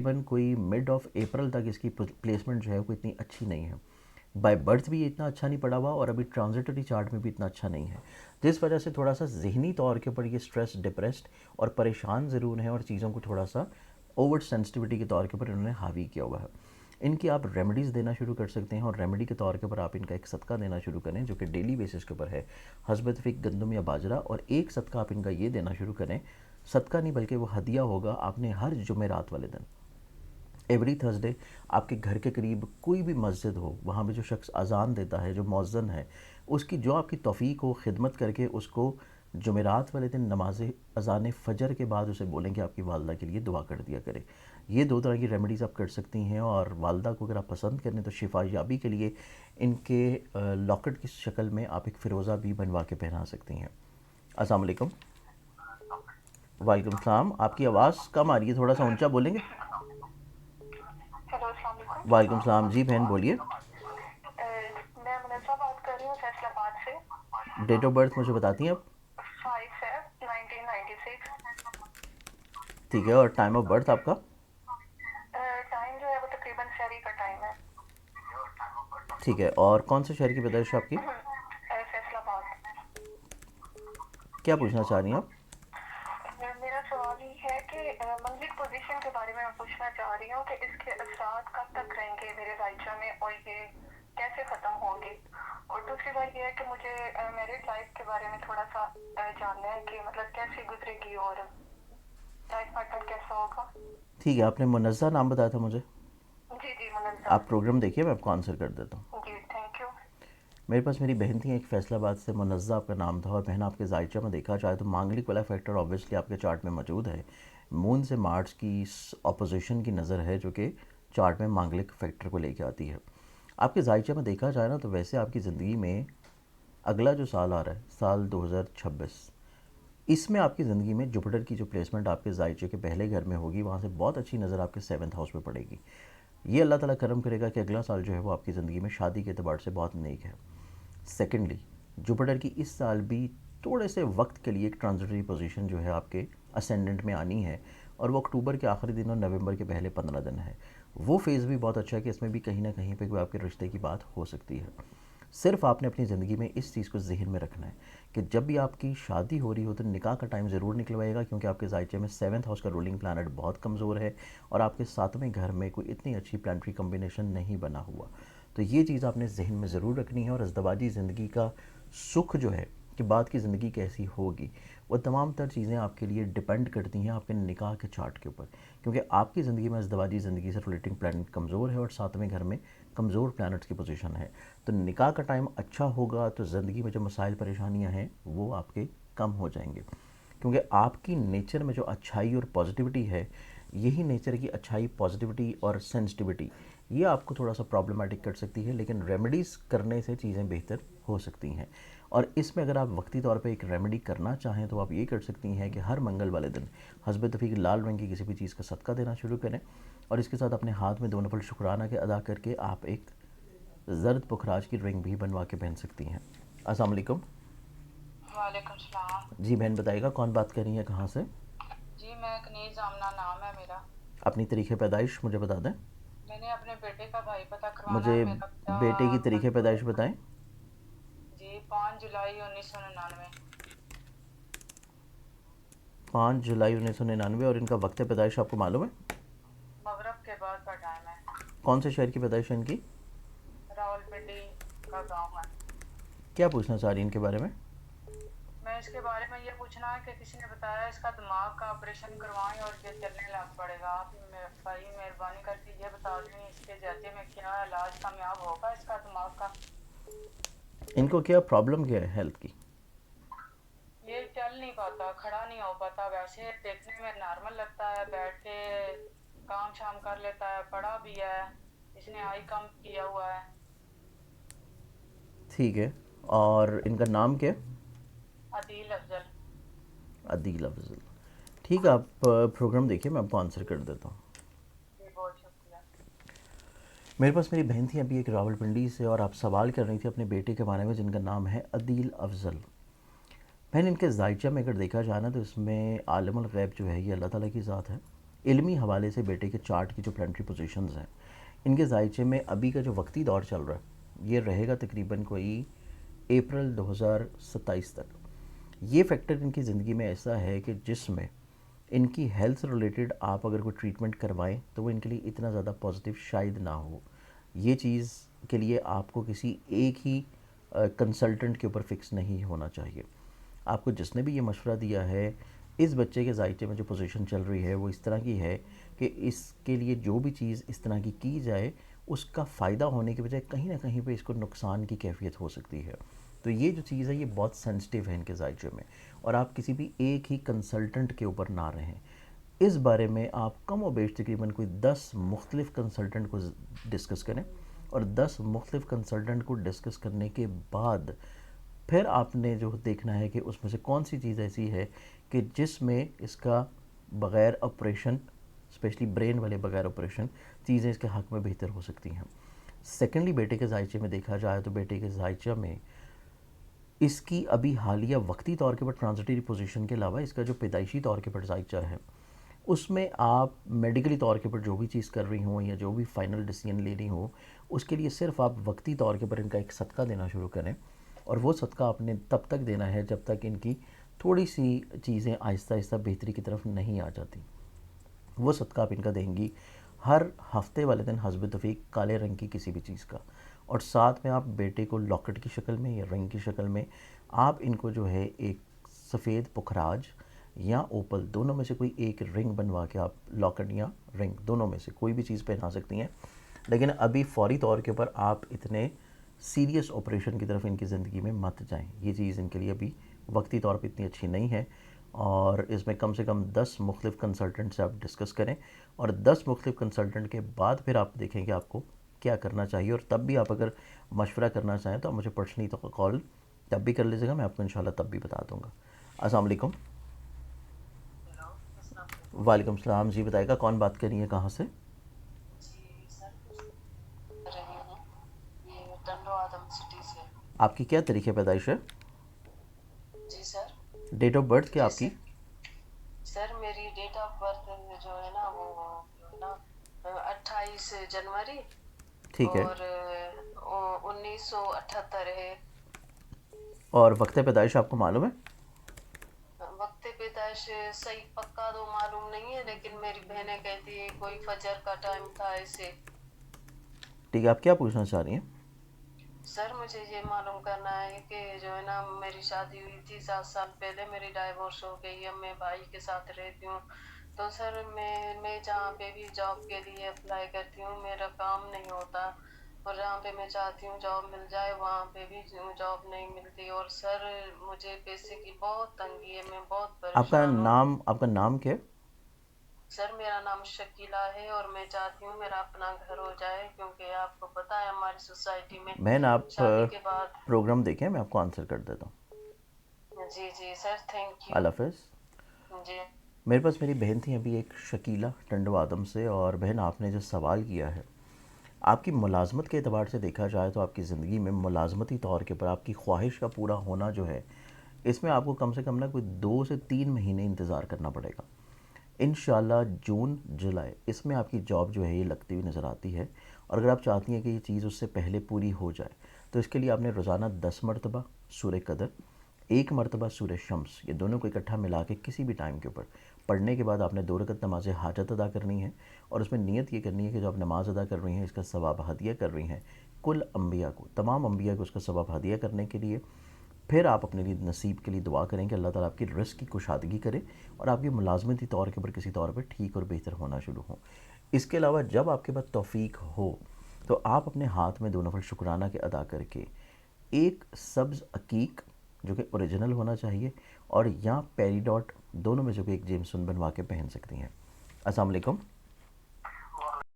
तकरीबन कोई mid of April तक इसकी प्लेसमेंट जो है वो इतनी अच्छी नहीं है। बाय बर्थ भी ये इतना अच्छा नहीं पड़ा हुआ और अभी ट्रांजिटरी चार्ट में भी इतना अच्छा नहीं है, जिस वजह से थोड़ा सा ज़हनी तौर के ऊपर ये स्ट्रेस, डिप्रेस्ड और परेशान ज़रूर हैं और चीज़ों को थोड़ा सा ओवर सेंसिटिविटी के तौर के ऊपर इन्होंने हावी किया हुआ है। इनकी आप रेमेडीज़ देना शुरू कर सकते हैं और रेमेडी के तौर के ऊपर आप इनका एक सदका देना शुरू करें जो कि डेली बेसिस के ऊपर है, हस्बत फ़िक गंदम या बाजरा, और एक सदका आप इनका ये देना शुरू करें, सदका नहीं बल्कि वो हदिया होगा, आपने हर जुमेरात वाले दिन एवरी थर्सडे आपके घर के करीब कोई भी मस्जिद हो, वहाँ पे जो शख्स अज़ान देता है, जो मौज़्ज़िन है, उसकी जो आपकी तौफ़ीक हो खिदमत करके उसको जुमेरात वाले दिन नमाज अज़ान फ़जर के बाद उसे बोलें कि आपकी वालदा के लिए दुआ कर दिया करे। ये दो तरह की रेमेडीज़ आप कर सकती हैं और वालदा को अगर आप पसंद करें तो शिफा याबी के लिए इनके लॉकेट की शक्ल में आप एक फ़िरोज़ा भी बनवा के पहना सकती हैं। अस्सलाम वालेकुम। वालेकुम सलाम। आपकी आवाज़ कम आ रही है, थोड़ा सा ऊंचा बोलेंगे? हेलो, अस्सलाम वालेकुम। वालेकुम सलाम जी बहन बोलिए। मैं मुनज़्ज़ा बात कर रही हूँ फैसलाबाद से। डेट ऑफ बर्थ मुझे बताती हैं आप? 5/7/1996। ठीक है, और टाइम ऑफ बर्थ आपका? टाइम जो है वो तकरीबन शहरी का टाइम है। ठीक है, और कौन से शहर की पैदाइश है आपकी? फैसलाबाद। क्या पूछना चाह रही हैं आप? मेरा सवाल ये है कि मंगलिक पोजीशन के बारे में मैं पूछना चाह रही हूँ कि इसके असरात कब तक रहेंगे मेरे राइचा में और ये कैसे ख़त्म होंगे। और दूसरी बात ये है कि मुझे मैरिड लाइफ के बारे में थोड़ा सा जानना है कि मतलब कैसे गुजरेगी और लाइफ पार्टनर कैसा होगा। ठीक है, आपने मुनज़्ज़ा नाम बताया था मुझे। जी जी, मुनज़्ज़ा। आप प्रोग्राम देखिए, मैं आपको आंसर कर देता हूँ। जी, थैंक यू। मेरे पास मेरी बहन थी एक फैसलाबाद से, मुनज़्ज़ा आपका नाम था, और बहन आपके जायचा में देखा जाए तो मांगलिक वाला फैक्टर ऑब्वियसली आपके चार्ट में मौजूद है। मून से मार्च की अपोजिशन की नज़र है जो कि चार्ट में मांगलिक फैक्टर को लेके आती है। आपके जायचा में देखा जाए ना तो वैसे आपकी ज़िंदगी में अगला जो साल आ रहा है, साल 2026, इसमें आपकी ज़िंदगी में जुपिटर की जो प्लेसमेंट आपके जायचे के पहले घर में होगी, वहाँ से बहुत अच्छी नज़र आपके सेवन्थ हाउस में पड़ेगी। ये अल्लाह ताला करम करेगा कि अगला साल जो है वो आपकी ज़िंदगी में शादी के अतबार से बहुत नेक है। सेकेंडली, जुपिटर की इस साल भी थोड़े से वक्त के लिए एक ट्रांजिटरी पोजीशन जो है आपके असेंडेंट में आनी है, और वो अक्टूबर के आखिरी दिन और नवंबर के पहले 15 दिन है। वो फेज़ भी बहुत अच्छा है कि इसमें भी कहीं ना कहीं पे कोई आपके रिश्ते की बात हो सकती है। सिर्फ आपने अपनी ज़िंदगी में इस चीज़ को जहन में रखना है कि जब भी आपकी शादी हो रही हो तो निकाह का टाइम ज़रूर निकलवाएगा, क्योंकि आपके जायचे में सेवन्थ हाउस का रूलिंग प्लानट बहुत कमज़ोर है और आपके सातवें घर में कोई इतनी अच्छी प्लानिटरी कम्बिनेशन नहीं बना हुआ। तो ये चीज़ आपने जहन में ज़रूर रखनी है। और अज़दवाजी ज़िंदगी का सुख जो है कि बाद की ज़िंदगी कैसी होगी, वो तमाम तर चीज़ें आपके लिए डिपेंड करती हैं आपके निकाह के चार्ट के ऊपर, क्योंकि आपकी ज़िंदगी में अज़दवाजी ज़िंदगी से रिलेटिंग प्लानट कमज़ोर है और सातवें घर में कमज़ोर प्लानट्स की पोजीशन है। तो निकाह का टाइम अच्छा होगा तो ज़िंदगी में जो मसाइल परेशानियां हैं वो आपके कम हो जाएंगे, क्योंकि आपकी नेचर में जो अच्छाई और पॉजिटिविटी है, यही नेचर की अच्छाई, पॉजिटिविटी और सेंसिटिविटी ये आपको थोड़ा सा प्रॉब्लमेटिक कर सकती है, लेकिन रेमेडीज़ करने से चीज़ें बेहतर हो सकती हैं। और इसमें अगर आप वक्ती तौर पे एक रेमेडी करना चाहें तो आप ये कर सकती हैं कि हर मंगल वाले दिन हस्बत तफ़ीक लाल रंग की किसी भी चीज़ का सदका देना शुरू करें, और इसके साथ अपने हाथ में 2 नफल शुक्राना के अदा करके आप एक ज़र्द पुखराज की रिंग भी बनवा के पहन सकती हैं। अस्सलाम वालेकुम। वालेकुम सलाम। जी बहन बताइएगा कौन बात कर रही है, कहाँ से? जी, मैं कनीज़ आमना नाम है मेरा। अपनी तारीख़ पैदाइश मुझे बता दें। मैंने अपने बेटे का भाई पता करवाना मुझे है। मेरा बेटा बेटे की तारीख़ कल पैदाइश बताएं। जी 5 जुलाई 1999। 5 जुलाई 1999, और इनका वक्त पैदाइश आपको मालूम है? मगरब के बाद का टाइम है। कौन से शहर की पैदाइश है इनकी? रावलपिंडी का गांव है। क्या पूछना चाह रही हैं इनके बारे में? मैं इसके बारे में ये पूछना है कि किसी ने बताया इसका दिमाग का ऑपरेशन करवाएं और ये चलने लग पड़ेगा। आप भाई मेहरबानी करके ये बता दें इसके जाते में क्या इलाज कामयाब होगा इसका दिमाग का। इनको क्या प्रॉब्लम क्या है हेल्थ की? ये चल नहीं पाता, खड़ा नहीं हो पाता। वैसे देखने में नॉर्मल लगता है, बैठ के काम शाम कर लेता है, पढ़ा भी है। इसने आई कम किया हुआ है। ठीक है, और इनका नाम क्या है? अदील अफजल। अदील अफजल। ठीक है, आप प्रोग्राम देखिए, मैं आपको आंसर कर देता हूँ। जी, बहुत शुक्रिया। मेरे पास मेरी बहन थी अभी एक रावलपिंडी से, और आप सवाल कर रही थी अपने बेटे के बारे में जिनका नाम है अदील अफजल। बहन इनके जायचा में अगर देखा जाए ना तो इसमें आलमुल गैब जो है ये अल्लाह ताला की ज़ात है, علمی حوالے سے بیٹے کے چارٹ کی جو پلانٹری پوزیشنز ہیں ان کے ذائچے میں ابھی کا جو وقتی دور چل رہا ہے یہ رہے گا تقریباً کوئی اپریل 2027 تک. یہ فیکٹر ان کی زندگی میں ایسا ہے کہ جس میں ان کی ہیلتھ ریلیٹڈ آپ اگر کوئی ٹریٹمنٹ کروائیں تو وہ ان کے لیے اتنا زیادہ پازیٹیو شاید نہ ہو. یہ چیز کے لیے آپ کو کسی ایک ہی کنسلٹنٹ کے اوپر فکس نہیں ہونا چاہیے. آپ کو جس نے بھی یہ مشورہ دیا ہے اس بچے کے ذائچے میں جو پوزیشن چل رہی ہے وہ اس طرح کی ہے کہ اس کے لیے جو بھی چیز اس طرح کی جائے اس کا فائدہ ہونے کے بجائے کہیں نہ کہیں پہ اس کو نقصان کی کیفیت ہو سکتی ہے. تو یہ جو چیز ہے یہ بہت سینسٹیو ہے ان کے ذائچے میں اور آپ کسی بھی ایک ہی کنسلٹنٹ کے اوپر نہ رہیں. اس بارے میں آپ کم و بیش تقریباً کوئی 10 مختلف کنسلٹنٹ کو ڈسکس کریں اور 10 مختلف کنسلٹنٹ کو ڈسکس کرنے کے بعد پھر آپ نے جو دیکھنا ہے کہ اس میں سے کون سی چیز ایسی ہے کہ جس میں اس کا بغیر آپریشن اسپیشلی برین والے بغیر آپریشن چیزیں اس کے حق میں بہتر ہو سکتی ہیں. سیکنڈلی بیٹے کے ذائچے میں دیکھا جائے تو بیٹے کے ذائچہ میں اس کی ابھی حالیہ وقتی طور کے پر ٹرانزٹری پوزیشن کے علاوہ اس کا جو پیدائشی طور کے پر ذائچہ ہے اس میں آپ میڈیکلی طور کے پر جو بھی چیز کر رہی ہوں یا جو بھی فائنل ڈیسیژن لے رہی ہوں اس کے لیے صرف آپ وقتی طور کے پر ان کا ایک صدقہ دینا شروع کریں اور وہ صدقہ آپ نے تب تک دینا ہے جب تک ان کی تھوڑی سی چیزیں آہستہ آہستہ بہتری کی طرف نہیں آ جاتی. وہ صدقہ آپ ان کا دیں گی ہر ہفتے والے دن حسب توفیق کالے رنگ کی کسی بھی چیز کا اور ساتھ میں آپ بیٹے کو لاکٹ کی شکل میں یا رنگ کی شکل میں آپ ان کو جو ہے ایک سفید پکھراج یا اوپل دونوں میں سے کوئی ایک رنگ بنوا کے آپ لاکٹ یا رنگ دونوں میں سے کوئی بھی چیز پہنا سکتی ہیں. لیکن ابھی فوری طور کے اوپر آپ اتنے سیریس آپریشن کی طرف ان کی زندگی میں مت جائیں. یہ چیز ان کے لیے ابھی وقتی طور پہ اتنی اچھی نہیں ہے اور اس میں کم سے کم 10 مختلف کنسلٹنٹ سے آپ ڈسکس کریں اور 10 مختلف کنسلٹنٹ کے بعد پھر آپ دیکھیں کہ آپ کو کیا کرنا چاہیے. اور تب بھی آپ اگر مشورہ کرنا چاہیں تو آپ مجھے پرسنلی تو کال تب بھی کر لیجیے گا, میں آپ کو انشاءاللہ تب بھی بتا دوں گا. السلام علیکم. وعلیکم السلام. جی بتائے گا کون بات کر رہی ہے, کہاں سے؟ جی سر کر رہی ہوں یہ ٹنڈو آدم سٹی سے. آپ کی کیا تاریخ پیدائش ہے؟ جی سر. ڈیٹ آف برتھ کیا جی آپ کی؟ سر میری ڈیٹ آف برتھ جو ہے نا وہ جو ہے نا 28 جنوری ٹھیک ہے. اور 1978 ہے. اور وقت پیدائش آپ کو معلوم ہے؟ وقت پیدائش صحیح پکا تو معلوم نہیں ہے لیکن میری بہنیں کہتی ہے کوئی فجر کا ٹائم تھا ایسے. ٹھیک ہے, آپ کیا پوچھنا چاہ رہی ہیں؟ سر مجھے یہ معلوم کرنا ہے کہ جو ہے نا میری شادی ہوئی تھی 7 سال پہلے, میری ڈائیورس ہو گئی ہے, میں بھائی کے ساتھ رہتی ہوں. تو سر میں جہاں پہ بھی جاب کے لیے اپلائی کرتی ہوں میرا کام نہیں ہوتا اور جہاں پہ میں چاہتی ہوں جاب مل جائے وہاں پہ بھی جاب نہیں ملتی. اور سر مجھے پیسے کی بہت تنگی ہے, میں بہت پریشان ہوں. آپ کا نام کیا ہے؟ سر میرا نام شکیلہ ہے اور میں چاہتی ہوں میرا اپنا گھر ہو جائے کیونکہ آپ کو پتہ ہے ہماری سوسائٹی میں بہن آپ شادی کے بعد. پروگرام دیکھیں, میں آپ کو آنسر کر دیتا ہوں. جی جی سر تھینک یو. اللہ حافظ. جی میرے پاس میری بہن تھی ابھی ایک شکیلہ ٹنڈو آدم سے, اور بہن آپ نے جو سوال کیا ہے آپ کی ملازمت کے اعتبار سے دیکھا جائے تو آپ کی زندگی میں ملازمتی طور کے پر آپ کی خواہش کا پورا ہونا جو ہے اس میں آپ کو کم سے کم نا کوئی 2 سے 3 مہینے انتظار کرنا پڑے گا. انشاءاللہ جون جولائی اس میں آپ کی جاب جو ہے یہ لگتی ہوئی نظر آتی ہے. اور اگر آپ چاہتی ہیں کہ یہ چیز اس سے پہلے پوری ہو جائے تو اس کے لیے آپ نے روزانہ 10 مرتبہ سورہ قدر, 1 مرتبہ سورہ شمس, یہ دونوں کو اکٹھا ملا کے کسی بھی ٹائم کے اوپر پڑھنے کے بعد آپ نے 2 رکعت نماز حاجت ادا کرنی ہے اور اس میں نیت یہ کرنی ہے کہ جو آپ نماز ادا کر رہی ہیں اس کا ثواب ہدیہ کر رہی ہیں کل انبیاء کو, تمام انبیاء کو اس کا ثواب ہدیہ کرنے کے لیے. پھر آپ اپنے لیے نصیب کے لیے دعا کریں کہ اللہ تعالیٰ آپ کی رزق کی کشادگی کرے اور آپ کی ملازمتی طور کے اوپر کسی طور پہ ٹھیک اور بہتر ہونا شروع ہوں. اس کے علاوہ جب آپ کے پاس توفیق ہو تو آپ اپنے ہاتھ میں 2 نفل شکرانہ کے ادا کر کے ایک سبز عقیق جو کہ اوریجنل ہونا چاہیے اور یا پیری ڈاٹ دونوں میں سے کوئی ایک جیمسون بنوا کے پہن سکتی ہیں. السلام علیکم.